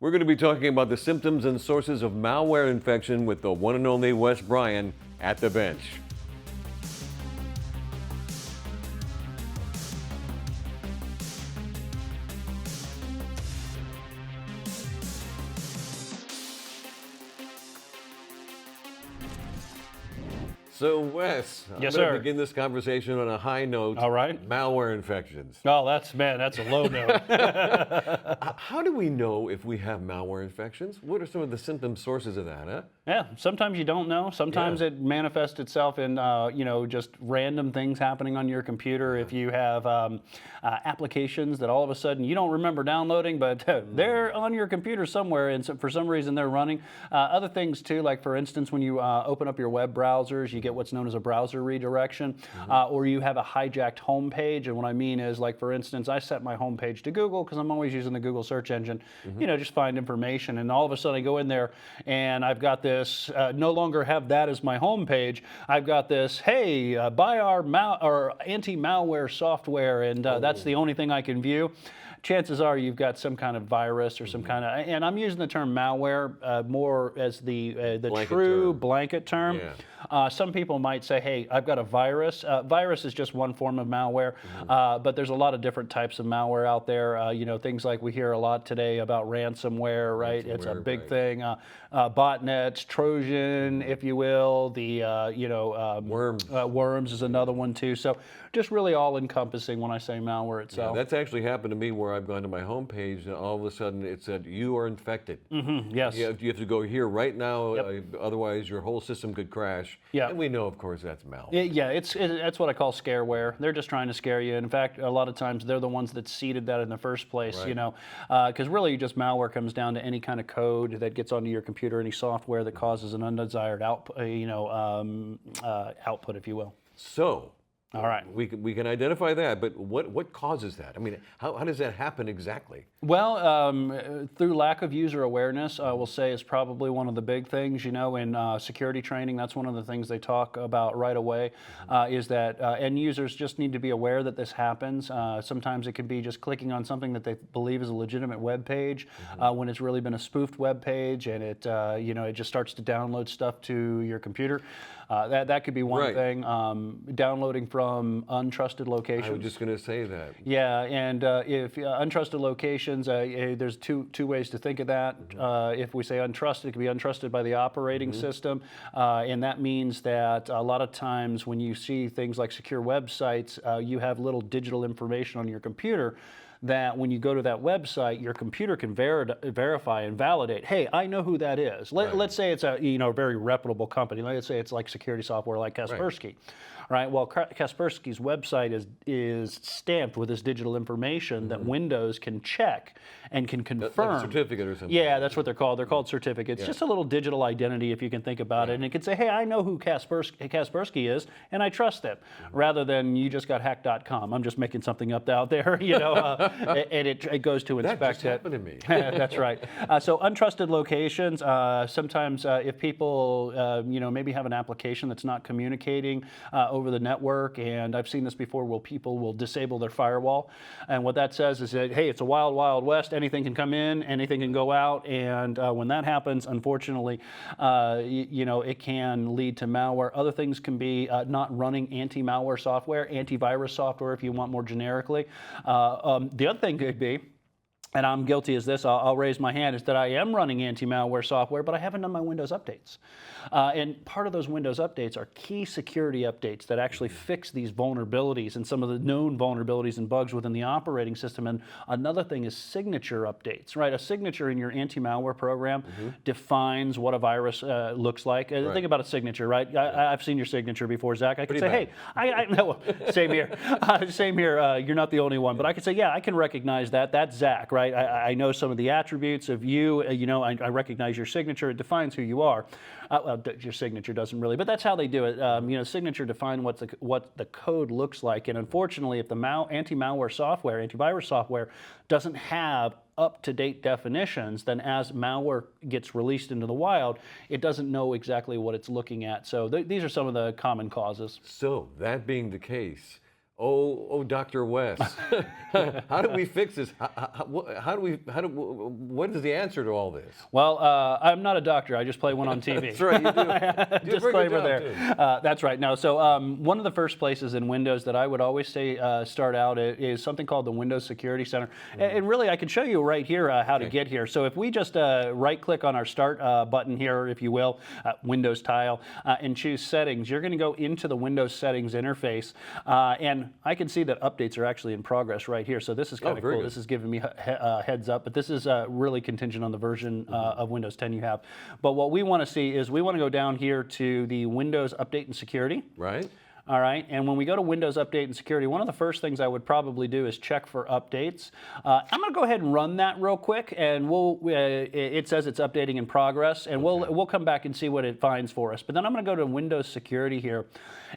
We're going to be talking about the symptoms and sources of malware infection with the one and only Wes Bryan at the bench. So, Wes, Yes, I'm going sir. to begin this conversation on a high note. All right. Malware infections. Oh, that's a low note. How do we know if we have malware infections? What are some of the symptom sources of that, huh? Yeah, sometimes you don't know. Sometimes it manifests itself in, just random things happening on your computer. If you have applications that all of a sudden you don't remember downloading, but they're on your computer somewhere, and so for some reason they're running. Other things too, like for instance, when you open up your web browsers, you get what's known as a browser redirection, or you have a hijacked home page. And what I mean is, like for instance, I set my home page to Google because I'm always using the Google search engine, just find information. And all of a sudden I go in there and I've got this, no longer have that as my home page. I've got this, hey, buy our anti-malware software, and that's the only thing I can view. Chances are you've got some kind of virus or some kind of, and I'm using the term malware more as the true blanket term. Yeah. Some people might say, hey, I've got a virus. Virus is just one form of malware, but there's a lot of different types of malware out there. Things like we hear a lot today about ransomware, right? It's a big thing. Botnets, Trojan, if you will. The worms is another one too. So just really all encompassing when I say malware itself. Yeah, that's actually happened to me where I've gone to my home page and all of a sudden it said you are infected. Yes. You have to go here right now, otherwise your whole system could crash. Yeah. And we know, of course, that's malware. That's what I call scareware. They're just trying to scare you. In fact, a lot of times they're the ones that seeded that in the first place. Right. Because really just malware comes down to any kind of code that gets onto your computer, any software that causes an undesired output, if you will. So. All right. We can identify that, but what causes that? I mean, how does that happen exactly? Well, through lack of user awareness, I will say is probably one of the big things. In security training, that's one of the things they talk about right away, is that end users just need to be aware that this happens. Sometimes it can be just clicking on something that they believe is a legitimate web page, when it's really been a spoofed web page, and it just starts to download stuff to your computer. That could be one thing. Downloading from untrusted locations. I was just going to say that. Yeah, and if untrusted locations, there's two ways to think of that. If we say untrusted, it could be untrusted by the operating system, and that means that a lot of times when you see things like secure websites, you have little digital information on your computer that when you go to that website, your computer can verify and validate, hey, I know who that is. Let's say it's a very reputable company. Let's say it's like security software like Kaspersky. Right. Well, Kaspersky's website is stamped with this digital information that Windows can check and can confirm. Like a certificate or something. Yeah, that's what they're called. They're called certificates. Yeah. Just a little digital identity, if you can think about it. And it can say, hey, I know who Kaspersky is, and I trust them, rather than you just got hacked.com. I'm just making something up out there, and it goes to inspect it. That just happened to me. That's right. So untrusted locations, sometimes if people, maybe have an application that's not communicating over the network, and I've seen this before where people will disable their firewall, and what that says is that, hey, it's a wild, wild west, anything can come in, anything can go out, and when that happens, unfortunately, it can lead to malware. Other things can be not running anti-malware software, antivirus software if you want more generically. The other thing could be, and I'm guilty as this, I'll raise my hand, is that I am running anti-malware software, but I haven't done my Windows updates. And part of those Windows updates are key security updates that actually fix these vulnerabilities and some of the known vulnerabilities and bugs within the operating system. And another thing is signature updates, right? A signature in your anti-malware program defines what a virus looks like. Think about a signature, right? I've seen your signature before, Zach. I could say, hey, I know, same here. Same here. You're not the only one. But I could say, yeah, I can recognize that. That's Zach, right? I know some of the attributes of you. I recognize your signature. It defines who you are. Well, your signature doesn't really, but that's how they do it. Signature define what the code looks like. And unfortunately, if the anti-malware software, antivirus software, doesn't have up-to-date definitions, then as malware gets released into the wild, it doesn't know exactly what it's looking at. So these are some of the common causes. So that being the case, Oh, Dr. Wes, how do we fix this? What is the answer to all this? Well, I'm not a doctor. I just play one on TV. That's right, you do. You do a very good Disclaimer job, there. too. That's right. No, so one of the first places in Windows that I would always say start out is something called the Windows Security Center. And really, I can show you right here how to get here. So if we just right-click on our Start button here, if you will, Windows tile, and choose Settings, you're going to go into the Windows Settings interface. And I can see that updates are actually in progress right here. So this is kind of cool. good. This is giving me a heads up, but this is really contingent on the version of Windows 10 you have. But what we want to see is we want to go down here to the Windows Update and Security. Right. All right, and when we go to Windows Update and Security, one of the first things I would probably do is check for updates. I'm going to go ahead and run that real quick, and it says it's updating in progress, and we'll come back and see what it finds for us. But then I'm going to go to Windows Security here.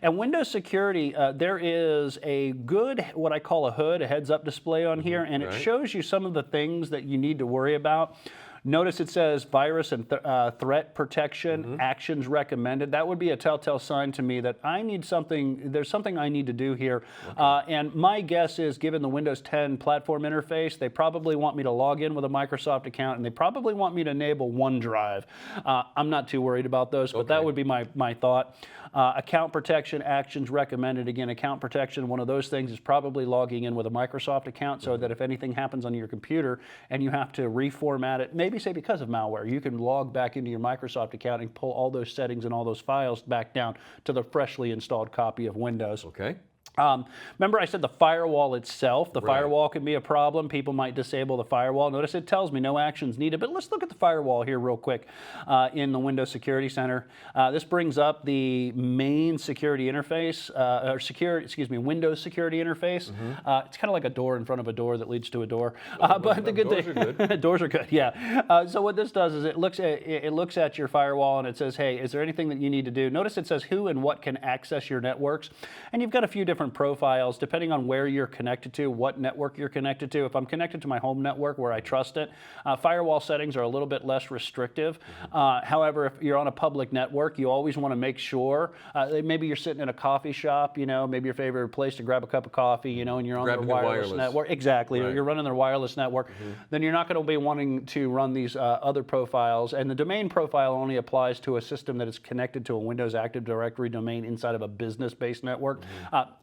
And Windows Security, there is a good, what I call a hood, a heads-up display on here, and it shows you some of the things that you need to worry about. Notice it says virus and threat protection, actions recommended. That would be a telltale sign to me that I need something, there's something I need to do here. And my guess is, given the Windows 10 platform interface, they probably want me to log in with a Microsoft account, and they probably want me to enable OneDrive. I'm not too worried about those, but that would be my thought. Account protection, actions recommended. Again, account protection, one of those things is probably logging in with a Microsoft account so that if anything happens on your computer and you have to reformat it, maybe say because of malware, you can log back into your Microsoft account and pull all those settings and all those files back down to the freshly installed copy of Windows. Okay. Remember I said the firewall itself, the firewall can be a problem. People might disable the firewall. Notice it tells me no actions needed, but let's look at the firewall here real quick in the Windows Security Center. This brings up the main security interface, Windows security interface. It's kind of like a door in front of a door that leads to a door. But the good doors are good. doors are good, yeah. So what this does is it looks at your firewall and it says, hey, is there anything that you need to do? Notice it says who and what can access your networks, and you've got a few different profiles depending on where you're connected to, what network you're connected to. If I'm connected to my home network where I trust it, firewall settings are a little bit less restrictive. However, if you're on a public network, you always want to make sure, maybe you're sitting in a coffee shop, maybe your favorite place to grab a cup of coffee, and you're on their wireless network. Exactly, or you're running their wireless network, then you're not going to be wanting to run these other profiles. And the domain profile only applies to a system that is connected to a Windows Active Directory domain inside of a business-based network.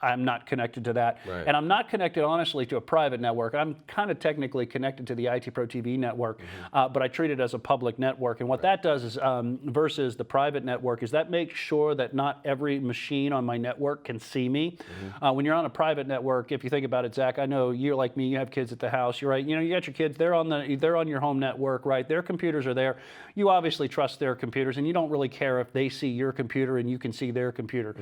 I'm not connected to that. And I'm not connected, honestly, to a private network. I'm kind of technically connected to the ITProTV network, but I treat it as a public network. And what that does is, versus the private network, is that makes sure that not every machine on my network can see me. When you're on a private network, if you think about it, Zach, I know you're like me, you have kids at the house, you're right, you got your kids, they're on your home network, right? Their computers are there. You obviously trust their computers, and you don't really care if they see your computer and you can see their computer.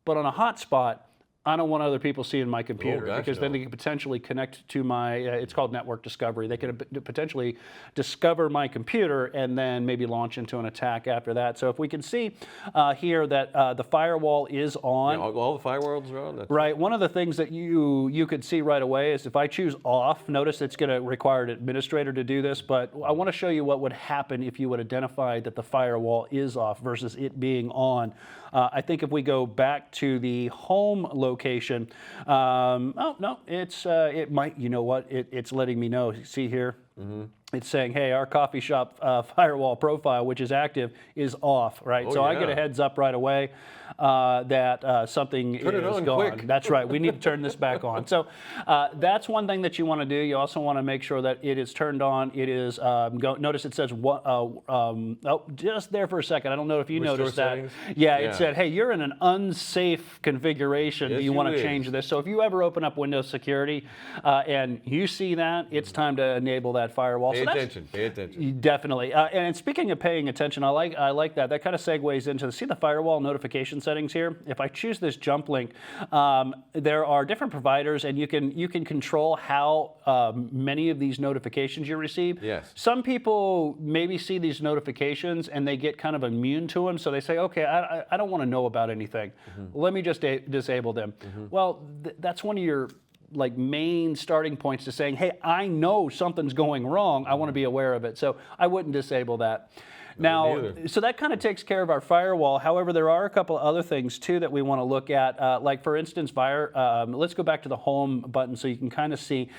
But on a hotspot, I don't want other people seeing my computer because then they can potentially connect to my, it's called network discovery. They can potentially discover my computer and then maybe launch into an attack after that. So if we can see here that the firewall is on. Yeah, all the firewalls are on. That's right. One of the things that you could see right away is if I choose off, notice it's going to require an administrator to do this, but I want to show you what would happen if you would identify that the firewall is off versus it being on. I think if we go back to the home location, oh no, it might, you know what, it's letting me know, see here? It's saying, hey, our coffee shop firewall profile, which is active, is off, right? So I get a heads up right away that something is gone. Quick. That's right. We need to turn this back on. So that's one thing that you want to do. You also want to make sure that it is turned on. It is, notice it says, just there for a second. I don't know if you noticed that. Settings? Yeah, it said, hey, you're in an unsafe configuration. Yes, you want to change this. So if you ever open up Windows Security and you see that, it's time to enable that firewall. Pay attention. Pay attention. Definitely. And speaking of paying attention, I like that. That kind of segues into see the firewall notification settings here. If I choose this jump link, there are different providers, and you can control how many of these notifications you receive. Yes. Some people maybe see these notifications and they get kind of immune to them, so they say, okay, I don't want to know about anything. Let me just disable them. Well, that's one of your main starting points to saying, hey, I know something's going wrong. I want to be aware of it. So I wouldn't disable that. Now, neither. so that kind of takes care of our firewall. However, there are a couple other things too that we want to look at. Like for instance, let's go back to the home button so you can kind of see.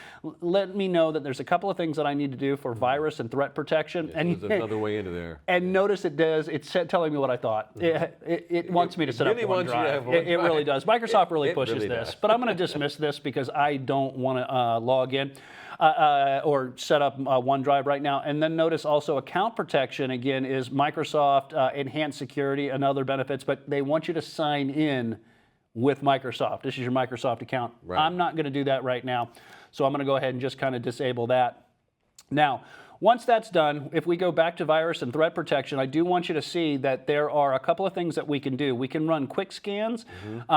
Let me know that there's a couple of things that I need to do for virus and threat protection. And there's another way into there. And notice it's telling me what I thought. It wants me to set really up wants you to have OneDrive. It OneDrive. really does. Microsoft really It pushes really this, does. but I'm going to dismiss this because I don't want to log in. Or set up OneDrive right now. And then notice also account protection, again, is Microsoft enhanced security and other benefits, but they want you to sign in with Microsoft. This is your Microsoft account. Right. I'm not going to do that right now, so I'm going to go ahead and just kind of disable that. Now, once that's done, if we go back to virus and threat protection, I do want you to see that there are a couple of things that we can do. We can run quick scans.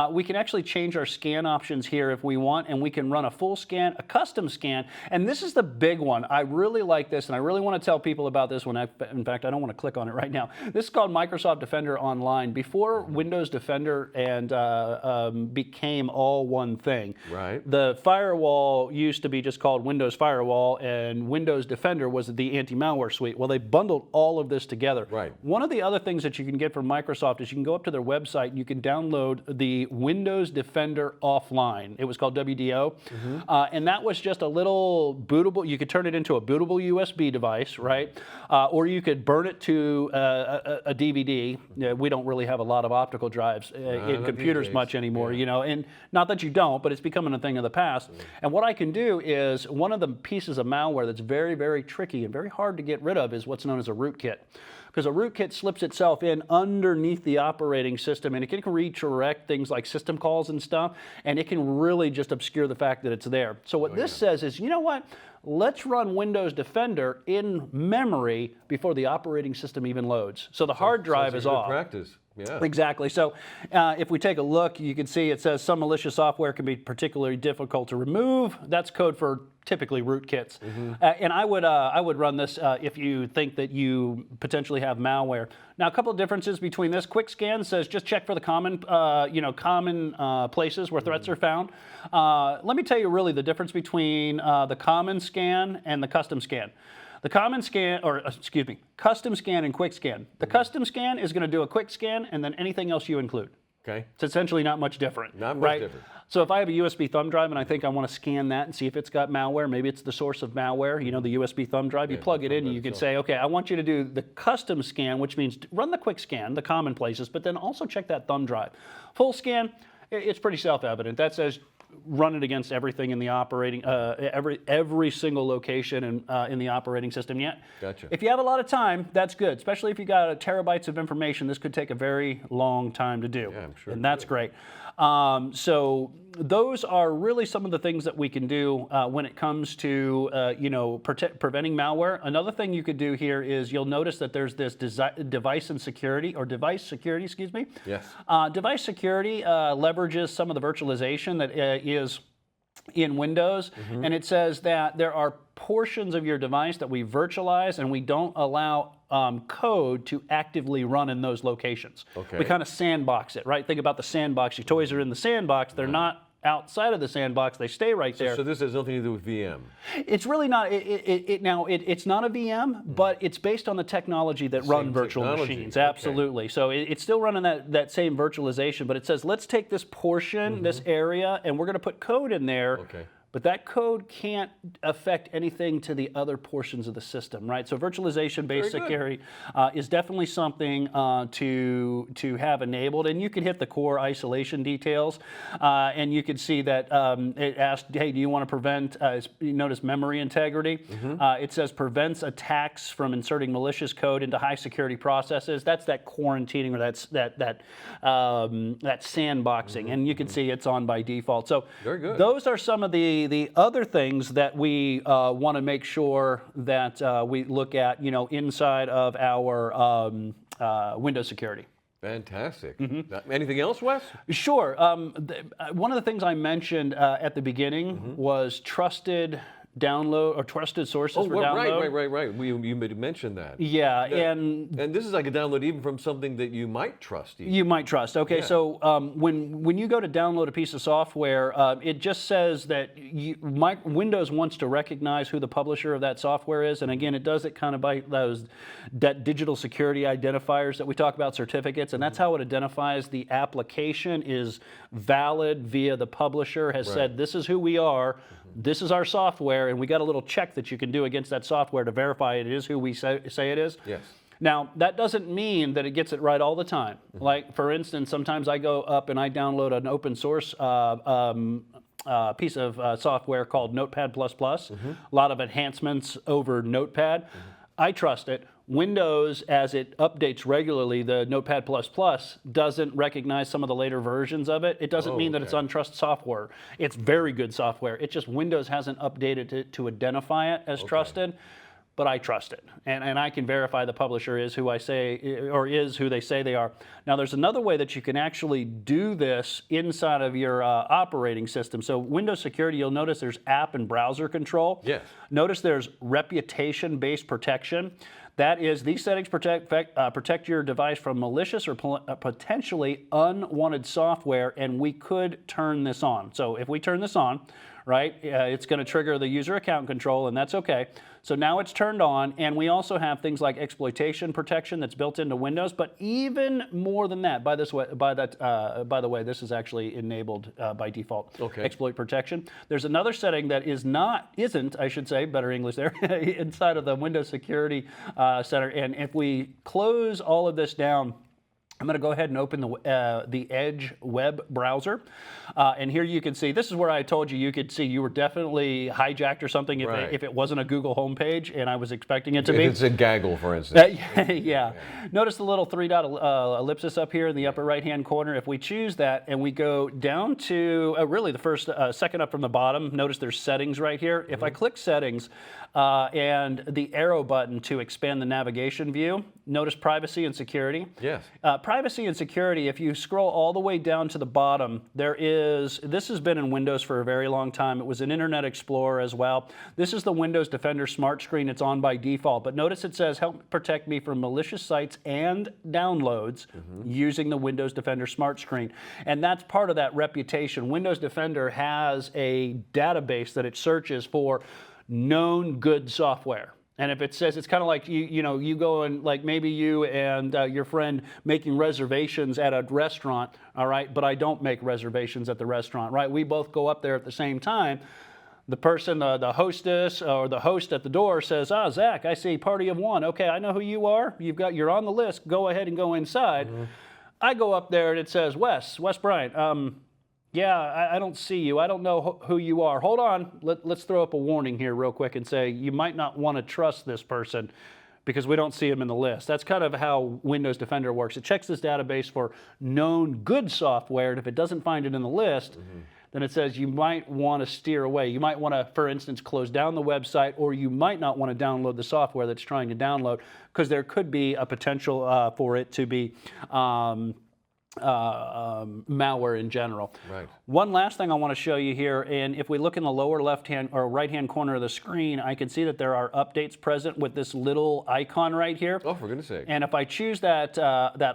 We can actually change our scan options here if we want, and we can run a full scan, a custom scan, and this is the big one. I really like this, and I really want to tell people about this one. In fact, I don't want to click on it right now. This is called Microsoft Defender Online. Before Windows Defender and became all one thing, Right. the firewall used to be just called Windows Firewall, and Windows Defender was the anti-malware suite. Well, they bundled all of this together. Right. One of the other things that you can get from Microsoft is you can go up to their website and you can download the Windows Defender Offline. It was called WDO. And that was just a little bootable, you could turn it into a bootable USB device, right? Or you could burn it to a DVD. We don't really have a lot of optical drives in computers much anymore, you know, and not that you don't, but it's becoming a thing of the past. And what I can do is, one of the pieces of malware that's very, very tricky and very hard to get rid of is what's known as a rootkit. Because a rootkit slips itself in underneath the operating system, and it can redirect things like system calls and stuff, and it can really just obscure the fact that it's there. So what this says is, you know what? Let's run Windows Defender in memory before the operating system even loads. So the hard drive is off. Practice. Yeah. Exactly. So if we take a look, you can see it says some malicious software can be particularly difficult to remove. That's code for typically rootkits. And I would run this if you think that you potentially have malware. Now, a couple of differences between this. Quick Scan says just check for the common places where threats are found. Let me tell you really the difference between the common scan and the custom scan. The common scan, custom scan and quick scan. The custom scan is going to do a quick scan and then anything else you include. Okay. It's essentially not much different. Not much right? different. So if I have a USB thumb drive and I think I want to scan that and see if it's got malware, maybe it's the source of malware, you know, the USB thumb drive, you plug it in and you can say, okay, I want you to do the custom scan, which means run the quick scan, the common places, but then also check that thumb drive. Full scan, it's pretty self-evident. That says run it against everything in the operating, every single location in the operating system yet. Gotcha. If you have a lot of time, that's good, especially if you got terabytes of information. This could take a very long time to do. Yeah, I'm sure. And that's great. So those are really some of the things that we can do when it comes to preventing malware. Another thing you could do here is you'll notice that there's this device security, excuse me. Yes. Device security leverages some of the virtualization that is in Windows, and it says that there are portions of your device that we virtualize and we don't allow code to actively run in those locations. Okay. We kind of sandbox it, right? Think about the sandbox. Your toys are in the sandbox. They're not outside of the sandbox. They stay right there. So this has nothing to do with VM. It's really not. It's not a VM, but it's based on the technology that run virtual machines. Absolutely. So it's still running that same virtualization, but it says let's take this portion, this area, and we're going to put code in there. Okay. But that code can't affect anything to the other portions of the system, right? So virtualization-based security is definitely something to have enabled. And you can hit the core isolation details, and you can see that it asked, hey, do you want to prevent, you notice memory integrity? It says prevents attacks from inserting malicious code into high security processes. That's that quarantining, or that sandboxing. And you can see it's on by default. So very good. Those are some of the other things that we want to make sure that we look at, inside of our Windows security. Fantastic. Anything else, Wes? Sure. One of the things I mentioned at the beginning was trusted download or trusted sources for download. Right. You mentioned that. Yeah, and this is like a download even from something that you might trust. Even. You might trust. Okay, yeah. So when you go to download a piece of software, it just says that Windows wants to recognize who the publisher of that software is, and again, it does it kind of by those digital security identifiers that we talk about, certificates, and that's how it identifies the application is valid via the publisher has said this is who we are. This is our software, and we got a little check that you can do against that software to verify it is who we say it is. Yes. Now, that doesn't mean that it gets it right all the time. Like, for instance, sometimes I go up and I download an open source piece of software called Notepad++, a lot of enhancements over Notepad. I trust it. Windows, as it updates regularly, the Notepad++ doesn't recognize some of the later versions of it. It doesn't mean that it's untrusted software. It's very good software. It's just Windows hasn't updated it to identify it as trusted, but I trust it. And I can verify the publisher is who I say, or is who they say they are. Now, there's another way that you can actually do this inside of your operating system. So Windows Security, you'll notice there's app and browser control. Yes. Notice there's reputation-based protection. That is, these settings protect your device from malicious or potentially unwanted software, and we could turn this on. So if we turn this on, right, it's going to trigger the user account control, and that's okay. So now it's turned on, and we also have things like exploitation protection that's built into Windows, but even more than that, by the way, this is actually enabled by default, exploit protection. There's another setting that isn't, I should say, better English there, inside of the Windows Security Center, and if we close all of this down, I'm going to go ahead and open the Edge web browser. And here you can see, this is where I told you you could see you were definitely hijacked or something if it wasn't a Google homepage, and I was expecting it to be. If it's a gaggle, for instance. Yeah. Notice the little three-dot ellipsis up here in the upper right-hand corner. If we choose that and we go down to, really the first, second up from the bottom, notice there's settings right here. If I click settings and the arrow button to expand the navigation view, notice privacy and security. Yes. Privacy and security, if you scroll all the way down to the bottom, this has been in Windows for a very long time. It was in Internet Explorer as well. This is the Windows Defender Smart Screen. It's on by default. But notice it says, help protect me from malicious sites and downloads using the Windows Defender Smart Screen. And that's part of that reputation. Windows Defender has a database that it searches for known good software. And if it says, it's kind of like you go and like maybe you and your friend making reservations at a restaurant, all right, but I don't make reservations at the restaurant, right? We both go up there at the same time. The person, the hostess or the host at the door says, Zach, I see party of one. Okay, I know who you are. You're on the list. Go ahead and go inside. I go up there and it says, Wes Bryant. Yeah, I don't see you. I don't know who you are. Hold on. Let's throw up a warning here real quick and say you might not want to trust this person because we don't see him in the list. That's kind of how Windows Defender works. It checks this database for known good software, and if it doesn't find it in the list, then it says you might want to steer away. You might want to, for instance, close down the website, or you might not want to download the software that's trying to download because there could be a potential for it to be malware in general. Right. One last thing I want to show you here, and if we look in the lower left-hand or right-hand corner of the screen, I can see that there are updates present with this little icon right here. Oh, for goodness sake. And if I choose that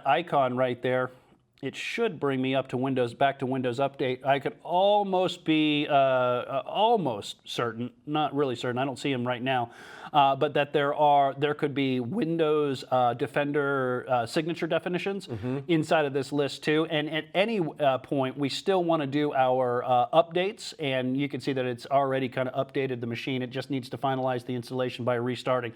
icon right there, it should bring me up to back to Windows Update. I could almost be almost certain, not really certain, I don't see them right now, but that there could be Windows Defender signature definitions inside of this list too. And at any point, we still want to do our updates, and you can see that it's already kind of updated the machine. It just needs to finalize the installation by restarting.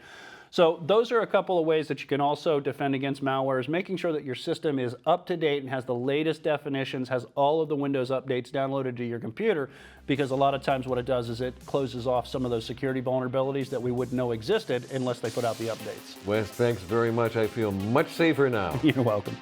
So those are a couple of ways that you can also defend against malware, is making sure that your system is up to date and has the latest definitions, has all of the Windows updates downloaded to your computer, because a lot of times what it does is it closes off some of those security vulnerabilities that we wouldn't know existed unless they put out the updates. Wes, thanks very much. I feel much safer now. You're welcome.